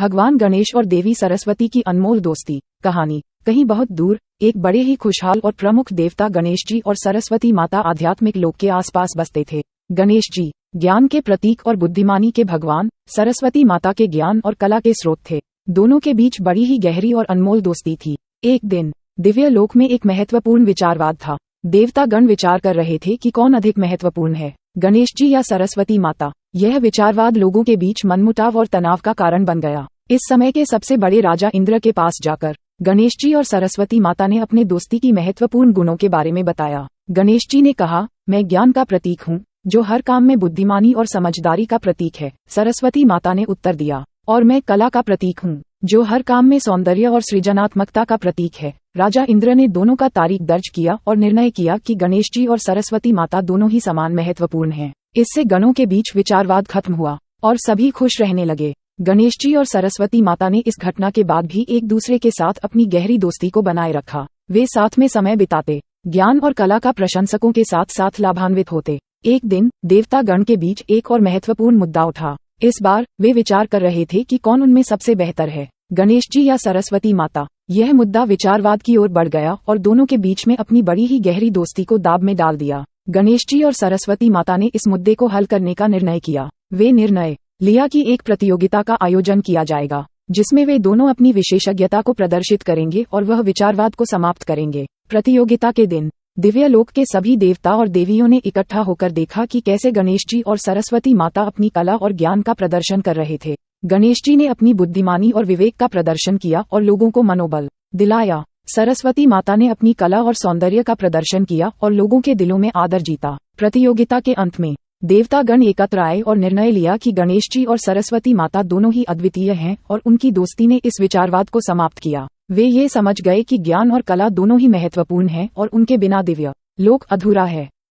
भगवान गणेश और देवी सरस्वती की अनमोल दोस्ती। कहानी। कहीं बहुत दूर एक बड़े ही खुशहाल और प्रमुख देवता गणेश जी और सरस्वती माता आध्यात्मिक लोक के आसपास बसते थे। गणेश जी ज्ञान के प्रतीक और बुद्धिमानी के भगवान, सरस्वती माता के ज्ञान और कला के स्रोत थे। दोनों के बीच बड़ी ही गहरी और अनमोल दोस्ती थी। एक दिन दिव्य लोक में एक महत्वपूर्ण विचारवाद था। देवता गण विचार कर रहे थे कि कौन अधिक महत्वपूर्ण है, गणेश जी या सरस्वती माता। यह विचारवाद लोगों के बीच मनमुटाव और तनाव का कारण बन गया। इस समय के सबसे बड़े राजा इंद्र के पास जाकर गणेश जी और सरस्वती माता ने अपने दोस्ती की महत्वपूर्ण गुणों के बारे में बताया। गणेश जी ने कहा, मैं ज्ञान का प्रतीक हूँ, जो हर काम में बुद्धिमानी और समझदारी का प्रतीक है। सरस्वती माता ने उत्तर दिया, और मैं कला का प्रतीक हूँ, जो हर काम में सौंदर्य और सृजनात्मकता का प्रतीक है। राजा इंद्र ने दोनों का तारीख दर्ज किया और निर्णय किया कि गणेश जी और सरस्वती माता दोनों ही समान महत्वपूर्ण हैं। इससे गणों के बीच विचारवाद खत्म हुआ और सभी खुश रहने लगे। गणेश जी और सरस्वती माता ने इस घटना के बाद भी एक दूसरे के साथ अपनी गहरी दोस्ती को बनाए रखा। वे साथ में समय बिताते, ज्ञान और कला का प्रशंसकों के साथ साथ लाभान्वित होते। एक दिन देवता गण के बीच एक और महत्वपूर्ण मुद्दा उठा। इस बार वे विचार कर रहे थे कि कौन उनमें सबसे बेहतर है, गणेश जी या सरस्वती माता। यह मुद्दा विचारवाद की ओर बढ़ गया और दोनों के बीच में अपनी बड़ी ही गहरी दोस्ती को दांव में डाल दिया। गणेश जी और सरस्वती माता ने इस मुद्दे को हल करने का निर्णय किया। वे निर्णय लिया कि एक प्रतियोगिता का आयोजन किया जाएगा, जिसमें वे दोनों अपनी विशेषज्ञता को प्रदर्शित करेंगे और वह विचारवाद को समाप्त करेंगे। प्रतियोगिता के दिन दिव्य लोक के सभी देवता और देवियों ने इकट्ठा होकर देखा कि कैसे गणेश जी और सरस्वती माता अपनी कला और ज्ञान का प्रदर्शन कर रहे थे। गणेश जी ने अपनी बुद्धिमानी और विवेक का प्रदर्शन किया और लोगों को मनोबल दिलाया। सरस्वती माता ने अपनी कला और सौंदर्य का प्रदर्शन किया और लोगों के दिलों में आदर जीता। प्रतियोगिता के अंत में देवता गण एकत्र आए और निर्णय लिया कि गणेश जी और सरस्वती माता दोनों ही अद्वितीय हैं और उनकी दोस्ती ने इस विचारवाद को समाप्त किया। वे ये समझ गए कि ज्ञान और कला दोनों ही महत्वपूर्ण हैं और उनके बिना दिव्य लोक अधूरा है।